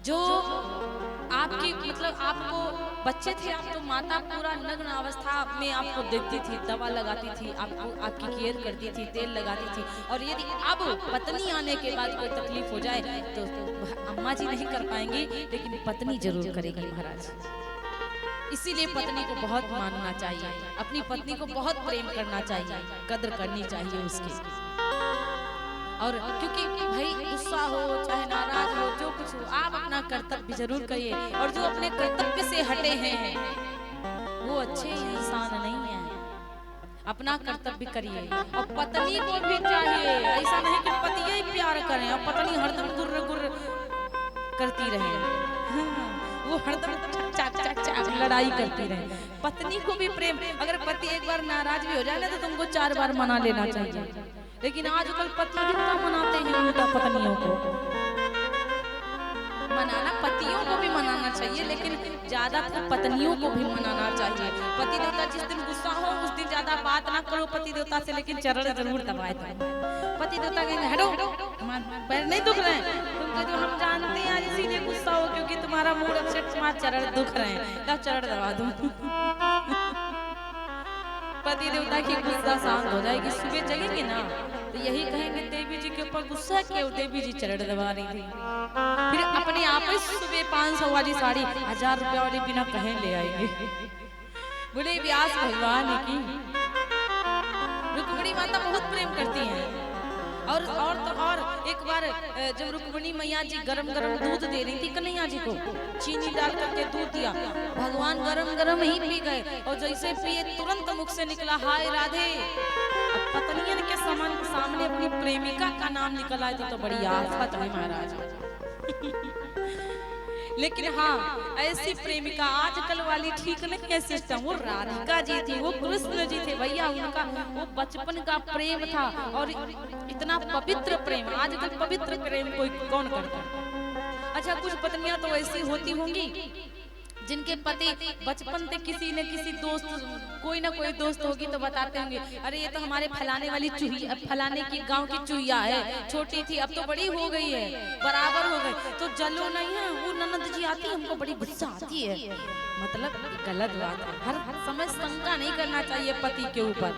जो आपकी मतलब आपको बच्चे थे आप तो माता पूरा नग्न अवस्था में आपको देखती थी, दवा लगाती थी, आपको आपकी केयर करती थी, तेल लगाती थी। और यदि अब पत्नी आने के बाद कोई तकलीफ हो जाए तो अम्मा जी नहीं कर पाएंगी, लेकिन पत्नी जरूर करेगी महाराज। इसीलिए पत्नी को बहुत मानना चाहिए, अपनी पत्नी को बहुत प्रेम करना चाहिए, कद्र करनी चाहिए उसकी। और क्योंकि भाई गुस्सा हो चाहे नाराज हो जो कुछ हो, आप अपना कर्तव्य जरूर करिए। और जो अपने कर्तव्य से हटे हैं वो अच्छे इंसान नहीं है। अपना कर्तव्य करिए। और पत्नी को भी चाहिए, ऐसा नहीं कि पति ही प्यार करें और पत्नी हरदम गुर्र गुर्र करती रहे, वो हरदम चाक चाक चाक लड़ाई करती रहे। पत्नी को भी प्रेम, अगर पति एक बार नाराज भी हो जाए ना तो तुमको 4 बार मना लेना चाहिए। लेकिन आजकल पति कितना मनाते हैं उल्टा पत्नियों को। मनाना पतियों को भी मनाना चाहिए, लेकिन ज्यादातर पत्नियों को भी मनाना चाहिए। पति देवता जिस दिन गुस्सा हो उस दिन ज्यादा बात ना करो पति देवता से, लेकिन चरण जरूर दबाए दो। पति देवता कहेंगे हटो, पैर नहीं दुख रहे हैं, तुम कहते हो हम जानते हैं आज इसीलिए गुस्सा हो क्योंकि तुम्हारा मूड अपसेट, तुम्हारे चरण दुख रहे हैं, तब चरण दबा दो। पति देवता की गुस्सा शांत हो जाएगी। सुबह जगेंगे ना तो यही कहेंगे देवी जी के ऊपर गुस्सा क्यों, देवी जी चरण दबा रही थी। फिर अपने आप ही सुबह 500 वाली साड़ी 1000 रुपया वाली बिना कहे ले आएंगे। बोले व्यास भगवान की रुक्मिणी माता बहुत प्रेम करती हैं। और एक बार जब रुक्मिणी मैया जी गरम गरम दूध दे रही थी कन्हैया जी को, चीनी डाल करके दूध दिया, भगवान गरम गरम ही पी गए। और जैसे पिए तुरंत मुख से निकला हाय राधे। अब पत्नियन के सामने अपनी प्रेमिका का नाम निकल आए तो बड़ी आफत है महाराज। लेकिन हाँ ऐसी प्रेमिका आजकल वाली ठीक नहीं है सिस्टम। वो राधिका जी थी, वो कृष्ण जी थे भैया, उनका वो बचपन का प्रेम था। और इतना पवित्र प्रेम, आजकल पवित्र प्रेम कोई कौन करता। अच्छा कुछ पत्नियां तो ऐसी होती होंगी जिनके पति बचपन से किसी न किसी दोस्त, कोई ना कोई दोस्त होगी तो बताते होंगे अरे ये तो हमारे फलाने वाली चूहिया, फलाने की गांव की चूहिया है, छोटी थी अब तो बड़ी हो गई है, बराबर हो गई, तो जलो नहीं है। वो ननद जी आती हमको बड़ी गुस्सा आती है। मतलब गलत बात है। हर समय शंका नहीं करना चाहिए पति के ऊपर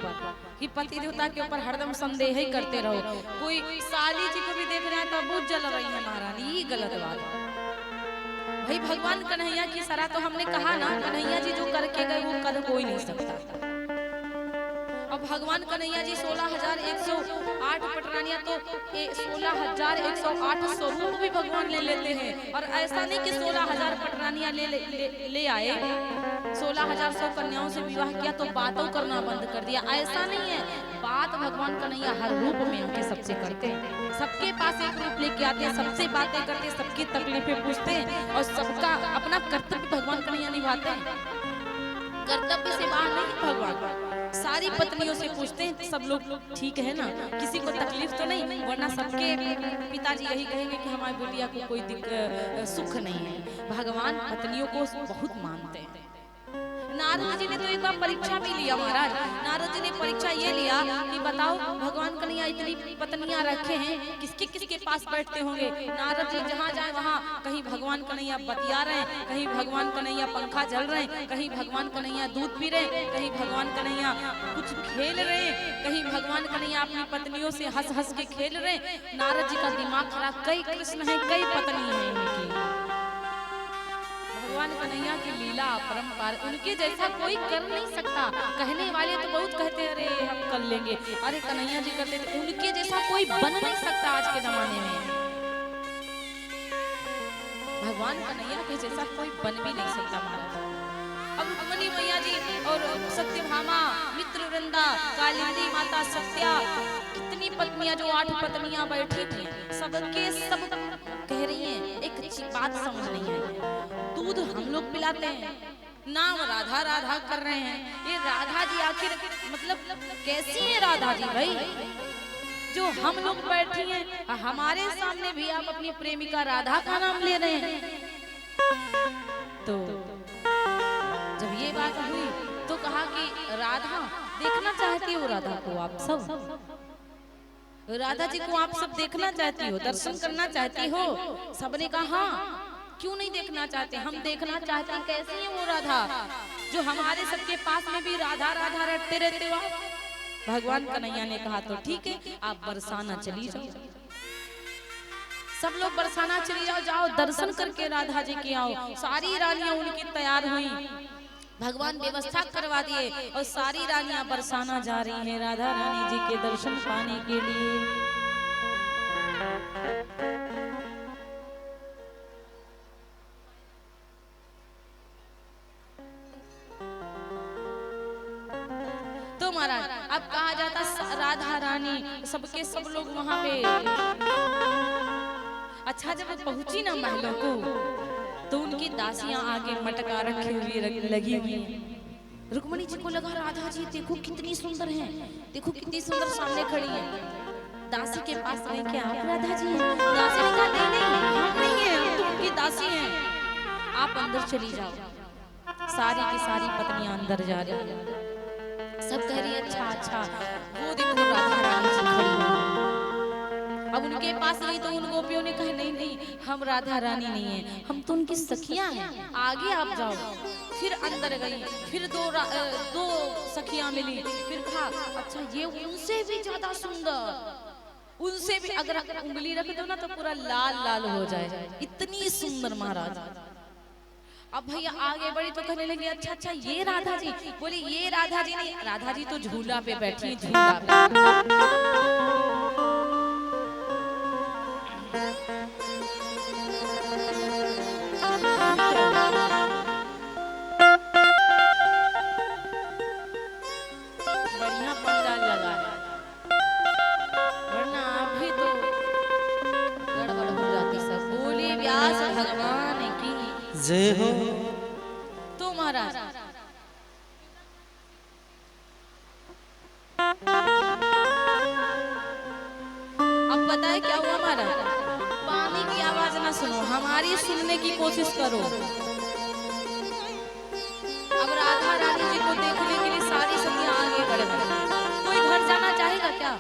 कि पति देवता के ऊपर हरदम संदेह ही करते रहो। कोई साली जी को भी देख रहे हैं तब वो जल रही है महारानी, ये गलत बात है भाई। भगवान कन्हैया की सराह तो हमने कहा ना, कन्हैया जी जो करके गए वो कर कोई नहीं सकता। अब भगवान कन्हैया जी 16,108 पटरानियां तो 16,108 स्वरूप भी भगवान ले लेते हैं। और ऐसा नहीं कि 16,000 पटरानियां ले आए, 16,100 कन्याओं से विवाह किया तो बातों करना बंद कर दिया, ऐसा नहीं है। बात भगवान कन्हैया हर रूप में आके सबसे करते हैं, सबके पास एक रूप लेके आते हैं, सबसे बातें करते हैं, सबकी तकलीफें पूछते हैं और सबका अपना कर्तव्य भगवान कन्हैया निभाते हैं। कर्तव्य से बाहर नहीं भगवान, सारी पत्नियों से पूछते हैं सब लोग ठीक है ना, किसी को तकलीफ तो नहीं, वरना सबके पिताजी यही कहेंगे कि हमारी बेटिया को कोई सुख नहीं है। भगवान पत्नियों को बहुत मानते हैं। नारद जी ने तो एक बार परीक्षा भी लिया महाराज। नारद जी ने परीक्षा ये लिया कि बताओ भगवान कन्हैया इतनी पत्नियां रखे हैं, किसके किसके पास बैठते होंगे। नारद जी जहाँ जाए वहाँ कहीं भगवान कन्हैया बतिया रहे हैं, कहीं भगवान कन्हैया पंखा जल रहे हैं, कहीं भगवान कन्हैया दूध पी रहे हैं, कहीं भगवान कन्हैया कुछ खेल रहे हैं, कहीं भगवान कन्हैया अपनी पत्नियों से हंस हंस के खेल रहे हैं। नारद जी का दिमाग खराब, कई कृष्ण है कई पत्नी है इनकी। भगवान कन्हैया की लीला अपरंपार, उनके जैसा कोई कर नहीं सकता। कहने वाले तो बहुत कहते हैं अरे हम कर लेंगे, अरे कन्हैया जी करते थे, उनके जैसा कोई बन नहीं सकता आज के जमाने में। भगवान कन्हैया के जैसा कोई बन भी नहीं सकता महाराज। अब रुक्मिणी मैया जी और सत्यभामा, मित्रवृंदा, कालिंदी माता, सत्या, कितनी पत्नियां जो 8 पत्नियां बैठी थी, सबके सब कह रही हैं एक अच्छी बात समझ नहीं आई। दूध हम लोग पिलाते हैं, नाम राधा राधा कर रहे हैं, ये राधा जी आखिर मतलब कैसी है राधा जी भाई जो हम लोग बैठी हैं, हमारे सामने भी आप अपनी प्रेमिका राधा का नाम ले रहे हैं। तो जब ये बात हुई तो कहा कि राधा देखना चाहती हो, राधा को आप सब, राधा जी को आप सब देखना चाहती हो, दर्शन करना चाहती हो। सबने कहा हाँ। क्यों नहीं देखना चाहते? हम देखना चाहते हैं कैसी है वो राधा जो हमारे सबके पास में भी राधा राधा रटते रहते हो। भगवान कन्हैया ने कहा तो ठीक है, आप बरसाना चली जाओ, सब लोग बरसाना चली जाओ, जाओ दर्शन करके राधा जी के आओ। सारी रानियां उनकी तैयार हुई, भगवान व्यवस्था करवा दिए और सारी रानियां बरसाना जा रही हैं राधा रानी जी के दर्शन पाने के लिए। तो महाराज अब कहा जाता राधा रानी सबके सब लोग वहां पे। अच्छा जब पहुंची ना महलों को तो उनकी दासियां आगे मटका रखे हुए लगी हुई हैं। रुक्मणी जी को लगा राधा जी देखो कितनी सुंदर हैं, देखो कितनी सुंदर सामने खड़ी हैं। दासी के पास गए, क्या आप राधा जी हैं? दासी ने कहा नहीं नहीं हम नहीं हैं, हम तो उनकी दासी हैं, आप अंदर चली जाओ। सारी की सारी पत्नियां अंदर जा रही हैं, सब कह रही है अच्छा अच्छा। वो देखो राधा रानी जी खड़ी हैं। अब उनके पास गई तो उन गोपियों ने कहा नहीं नहीं हम राधा रानी नहीं हैं, हम तो उनकी सखियां हैं, आगे आप जाओ। फिर अंदर गई, फिर दो सखियां मिली, फिर कहा अच्छा ये उनसे भी ज्यादा सुंदर, उनसे भी अगर उंगली रख दो ना तो पूरा लाल लाल हो जाए, इतनी सुंदर महाराज। अब भैया आगे बढ़ी तो कहने लगे अच्छा अच्छा ये राधा जी। बोले ये राधा जी नहीं, राधा जी तो झूला पे बैठी, झूला पे। बढ़िया पंडाल लगा है, वरना अभी तो गड़बड़ हो जाती सब। बोले व्यास भगवान की जय हो। तो महाराज अब बताए क्या हुआ महाराज? पानी की आवाज ना सुनो, हमारी सुनने की कोशिश करो। अब राधा रानी जी को देखने के लिए सारी सखियां आगे बढ़ गई। कोई घर जाना चाहेगा क्या?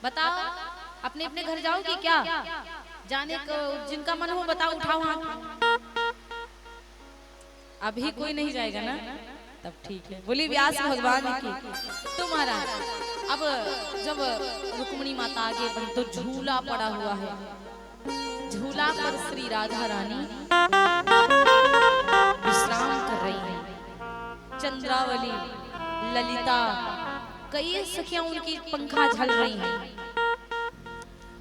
बताओ, अपने अपने घर जाओगी क्या? जाने को जिनका मन हो बताओ, उठाओ हाथ। अभी कोई नहीं जाएगा ना, तब ठीक है। बोली व्यास भगवान की। तो महाराज अब जब रुक्मिणी माता आगे बढ़ी तो झूला पड़ा हुआ है, झूला पर श्री राधा रानी विश्राम कर रही है। चंद्रावली, ललिता, कई सखियां उनकी पंखा झल रही हैं।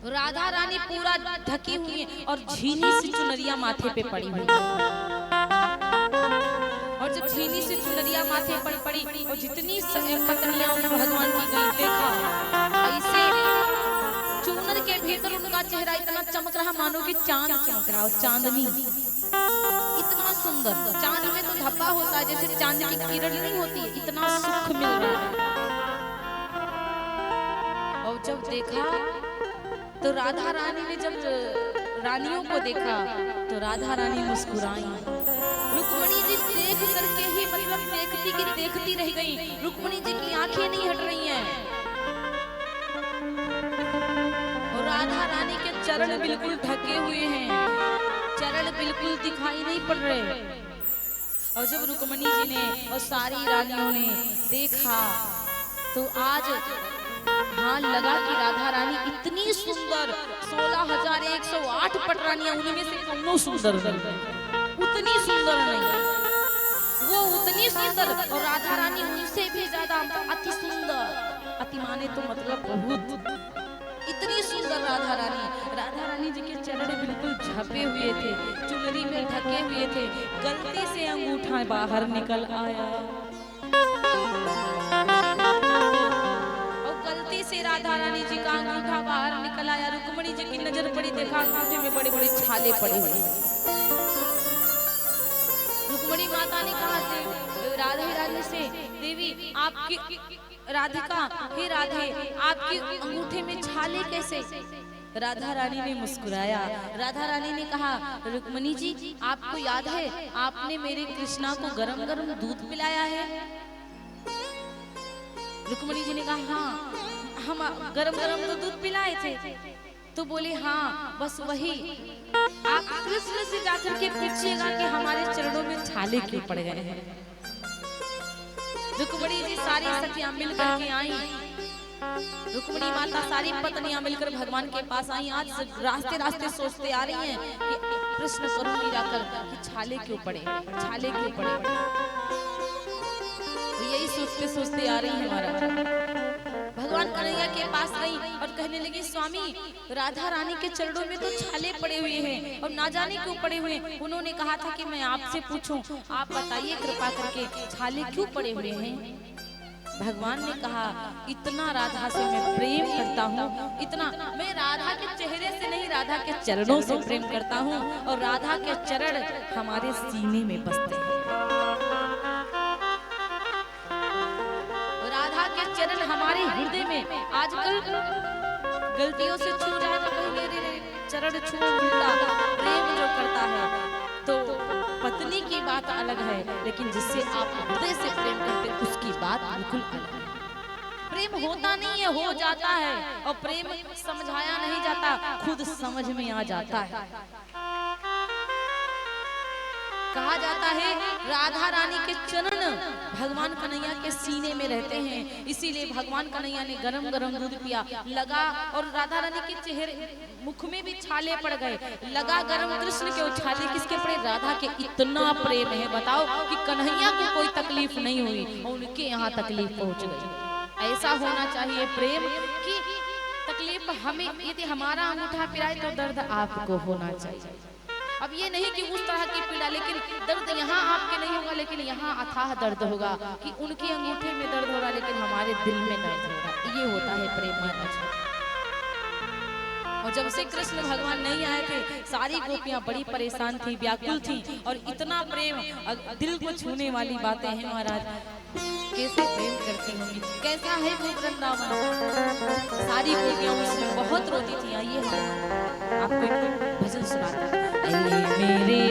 राधा रानी पूरा ढकी हुई है और झीनी सी चुनरिया माथे पे पड़ी हुई है। और जब झीनी सी चुनरिया माथे पर पड़ी और जितनी पत्नियां भगवान की गई देखा, ऐसे चूनर के भीतर उनका चेहरा इतना चमक रहा मानो कि चांद चमक रहा हो, चांदनी इतना सुंदर। चांद में तो धब्बा होता है, जैसे चांद की किरण नहीं होती, इतना सुख मिल रहा है। और जब देखा तो राधा रानी ने जब रानियों को देखा तो राधा रानी मुस्कुराई। रुक्मिणी जी देख करके ही मतलब देखती की देखती रह गई। रुक्मिणी जी की आंखें नहीं हट रही हैं और राधा रानी के चरण बिल्कुल ढके हुए हैं, चरण बिल्कुल दिखाई नहीं पड़ रहे। और जब रुक्मिणी जी ने और सारी रानियों ने देखा तो आज हाँ लगा कि राधा रानी इतनी सुंदर, 16,108 पटरानियां उनमें से कौनो सुंदर उतनी सुंदर नहीं, वो उतनी सुंदर और राधा रानी उनसे भी ज्यादा अति सुंदर। अति माने तो मतलब बहुत, इतनी सुंदर राधा रानी। राधा रानी जी के चरण बिल्कुल झपे हुए थे, चुनरी में ढके हुए थे। गलती से अंगूठा बाहर निकल आया से राधा रानी जी का अंगूठा बाहर निकल आया। रुक्मिणी जी की नजर पड़ी, देखा अंगूठे में बड़े बड़े छाले पड़े हुए। रुक्मिणी माता ने कहा राधे रानी से, देवी आपकी राधिका, हे राधे आपके अंगूठे में छाले कैसे? राधा रानी ने मुस्कुराया। राधा रानी ने कहा रुक्मिणी जी आपको याद है आपने मेरे कृष्णा को गरम गरम दूध पिलाया है? रुक्मिणी जी ने कहा हाँ हम गरम गरम तो दूध पिलाए थे। तो बोले हाँ बस वही, आप कृष्ण से करके पूछिएगा कि हमारे चरणों में छाले क्यों पड़ गए हैं। रुक्मिणी जी सारी सखियां मिल करके आई, रुक्मिणी माता सारी पत्नियां मिलकर भगवान के पास आई। आज रास्ते रास्ते सोचते आ रही हैं कि प्रश्न करूंगी जाकर कि छाले क्यों पड़े, छाले क्यों पड़े। तो यही सोचते सोचते आ रही है महाराज। भगवान कन्हैया के पास गई और कहने लगी, स्वामी राधा रानी के चरणों में तो छाले पड़े हुए हैं और ना जाने क्यों पड़े हुए हैं। उन्होंने कहा था कि मैं आपसे पूछूं, आप बताइए कृपा करके छाले क्यों पड़े हुए हैं। भगवान ने कहा, इतना राधा से मैं प्रेम करता हूँ, इतना मैं राधा के चेहरे से नहीं राधा के चरणों से प्रेम करता हूँ और राधा के चरण हमारे सीने में बसते हैं। राधा के चरण हमारे हृदय में, आजकल गलतियों से छू जाए तो कहेंगे रे चरण छू उल्टा। प्रेम जो करता है तो पत्नी की बात अलग है, लेकिन जिससे आप हृदय से प्रेम करते उसकी बात बिल्कुल अलग है। प्रेम होता नहीं है, हो जाता है, और प्रेम समझाया नहीं जाता, खुद समझ में आ जाता है। कहा जाता है राधा रानी के चरण भगवान कन्हैया के सीने में रहते हैं, इसीलिए भगवान कन्हैया ने गरम गरम दूध पिया, लगा और राधा रानी के चेहरे मुख में भी छाले पड़ गए, लगा गरम कृष्ण के छाले किसके पड़े, राधा के। इतना प्रेम है, बताओ कि कन्हैया को कोई तकलीफ नहीं हुई और उनके यहाँ तकलीफ पहुंच गई। ऐसा होना चाहिए प्रेम कि तकलीफ हमें, यदि हमारा अंगूठा पिराए तो दर्द आपको होना चाहिए। अब ये नहीं कि उस तरह की पीड़ा, लेकिन दर्द यहाँ आपके नहीं होगा, लेकिन यहाँ अथाह दर्द होगा कि उनके अंगूठे में दर्द हो रहा लेकिन हमारे दिल में दर्द हो रहा। ये होता है प्रेम माना। और जब से कृष्ण भगवान नहीं आए थे, सारी गोपियां बड़ी परेशान थी, व्याकुल थी, और इतना प्रेम दिल को छूने वाली बातें हैं महाराज। कैसे प्रेम करती होंगी, कैसा है वो वृंदावन। सारी गोपियां उसमें बहुत रोती थी। आइए हम आपको एक भजन सुनाते हैं। मेरे